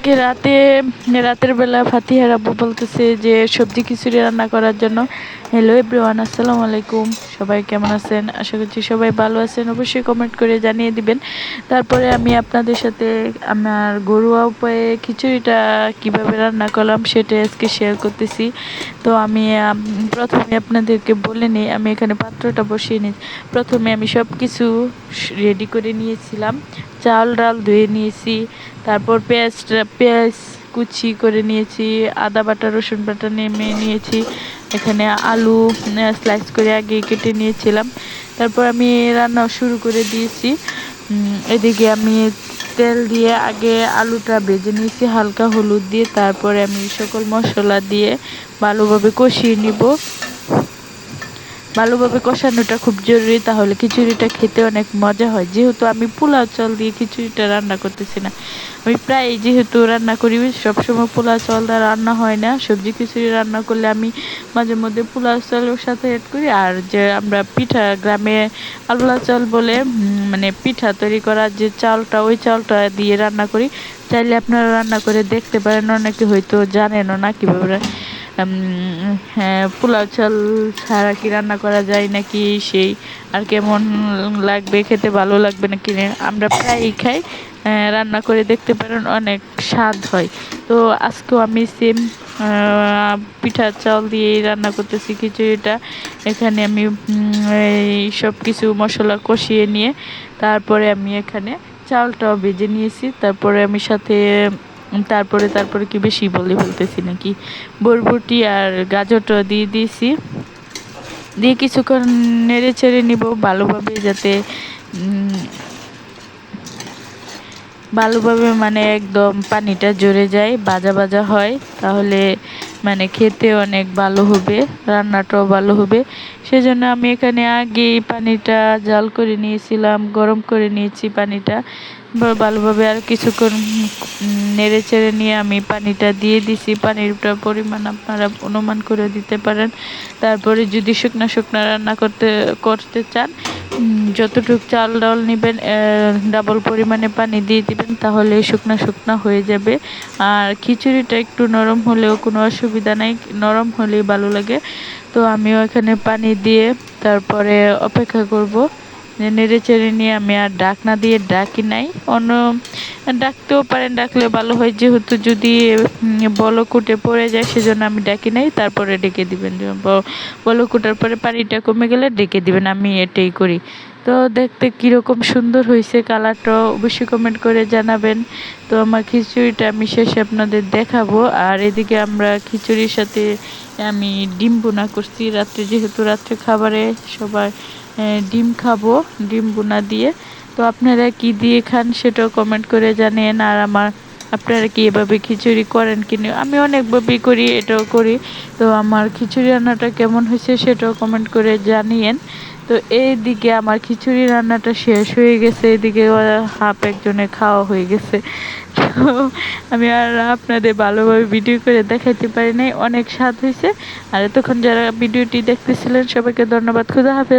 আজকে রাতের বেলা ফাতিহার আব্বু বলতেছে যে সবজি খিচুড়ি রান্না করার জন্য। হ্যালো এভরিওয়ান, আসসালামু আলাইকুম। সবাই কেমন আছেন? আশা করছি সবাই ভালো আছেন। অবশ্যই কমেন্ট করে জানিয়ে দিবেন। তারপরে আমি আপনাদের সাথে আমার ঘরোয়া উপায়ে খিচুড়িটা কিভাবে রান্না করলাম সেটা আজকে শেয়ার করতেছি। তো আমি প্রথমে আপনাদেরকে বলে নিই, আমি এখানে পাত্রটা বসিয়ে নিই। প্রথমে আমি সব কিছু রেডি করে নিয়েছিলাম। চাল ডাল ধুয়ে নিয়েছি, তারপর পেঁয়াজ কুচি করে নিয়েছি, আদা বাটা রসুন বাটা নেমে নিয়েছি, এখানে আলু স্লাইস করে আগে কেটে নিয়েছিলাম। তারপর আমি রান্না শুরু করে দিয়েছি। এদিকে আমি তেল দিয়ে আগে আলুটা ভেজে নিয়েছি হালকা হলুদ দিয়ে, তারপরে আমি সকল মশলা দিয়ে ভালোভাবে কষিয়ে নিব। ভালোভাবে কষানোটা খুব জরুরি, তাহলে খিচুড়িটা খেতে অনেক মজা হয়। যেহেতু আমি পোলাও চাল দিয়ে খিচুড়িটা রান্না করতেছি না, আমি প্রায় যেহেতু রান্না করি সবসময় পোলাও চাল দিয়ে রান্না হয় না। সবজি খিচুড়ি রান্না করলে আমি মাঝে মধ্যে পোলাও চালের সাথে অ্যাড করি। আর যে আমরা পিঠা গ্রামে আলুলা চাল বলে মানে পিঠা তৈরি করার যে চালটা, ওই চালটা দিয়ে রান্না করি। চাইলে আপনারা রান্না করে দেখতে পারেন, অনেকে হয়তো জানেনও না কীভাবে হ্যাঁ পোলাও চাল ছাড়া কি রান্না করা যায় নাকি, সেই আর কেমন লাগবে, খেতে ভালো লাগবে নাকি। আমরা প্রায়ই খাই, রান্না করে দেখতে পারেন, অনেক স্বাদ হয়। তো আজকেও আমি সেম পিঠা চাল দিয়েই রান্না করতেছি খিচুড়িটা। এখানে আমি এই সব কিছু মশলা কষিয়ে নিয়ে তারপরে আমি এখানে চালটাও ভেজে নিয়েছি। তারপরে আমি সাথে তারপরে কি বেশি বলে ফেলতেছি নাকি, বরবটি আর গাজরটা দিয়ে দিয়েছি। দিয়ে কিছুক্ষণ নেড়ে চেড়ে নিব ভালোভাবে, যাতে ভালোভাবে মানে একদম পানিটা জড়ে যায়, ভাজা ভাজা হয়, তাহলে মানে খেতে অনেক ভালো হবে, রান্নাটাও ভালো হবে। সেজন্য আমি এখানে আগেই পানিটা জাল করে নিয়েছিলাম, গরম করে নিয়েছি পানিটা ভালোভাবে। আর কিছুক্ষণ নেড়ে চেড়ে নিয়ে আমি পানিটা দিয়ে দিছি। পানিরটা পরিমাণ আপনারা অনুমান করে দিতে পারেন। তারপরে যদি শুকনা রান্না করতে চান, যতটুকু চাল ডাল নেবেন ডাবল পরিমাণে পানি দিয়ে দিবেন, তাহলে শুকনা হয়ে যাবে। আর খিচুড়িটা একটু নরম হলেও কোনো অসুবিধা নাই, নরম হলেই ভালো লাগে। তো আমিও এখানে পানি দিয়ে তারপরে অপেক্ষা করব। নেড়ে চেড়ে নিয়ে আমি আর ঢাকনা দিয়ে ডাকি নাই, অন্য ডাকতেও পারেন, ডাকলে ভালো হয়। যেহেতু যদি বলক উঠে পড়ে যায়, সেজন্য আমি ডাকি নাই। তারপরে ডেকে দিবেন, বলক উঠার পরে পানিটা কমে গেলে ডেকে দিবেন, আমি এটাই করি। তো দেখতে কীরকম সুন্দর হয়েছে, কালারটা অবশ্যই কমেন্ট করে জানাবেন। তো আমার খিচুড়িটা আমি শেষে আপনাদের দেখাবো। আর এদিকে আমরা খিচুড়ির সাথে আমি ডিম বোনা করছি রাত্রে, যেহেতু রাত্রে খাবারে সবাই ডিম খাবো, ডিম বোনা দিয়ে। তো আপনারা কি দিয়ে খান সেটাও কমেন্ট করে জানেন। আর আপনারা কি এভাবে খিচুড়ি করেন কিনা, আমি অনেকভাবেই করি, এটাও করি। তো আমার খিচুড়ি রান্নাটা কেমন হয়েছে সেটাও কমেন্ট করে জানিয়েন। তো এইদিকে আমার খিচুড়ি রান্নাটা শেষ হয়ে গেছে, এদিকে হাফ একজনের খাওয়া হয়ে গেছে। তো আমি আর আপনাদের ভালোভাবে ভিডিও করে দেখাইতে পারি নাই, অনেক স্বাদ হয়েছে। আর এতক্ষণ যারা ভিডিওটি দেখতেছিলেন সবাইকে ধন্যবাদ। খুদা হাফেজ।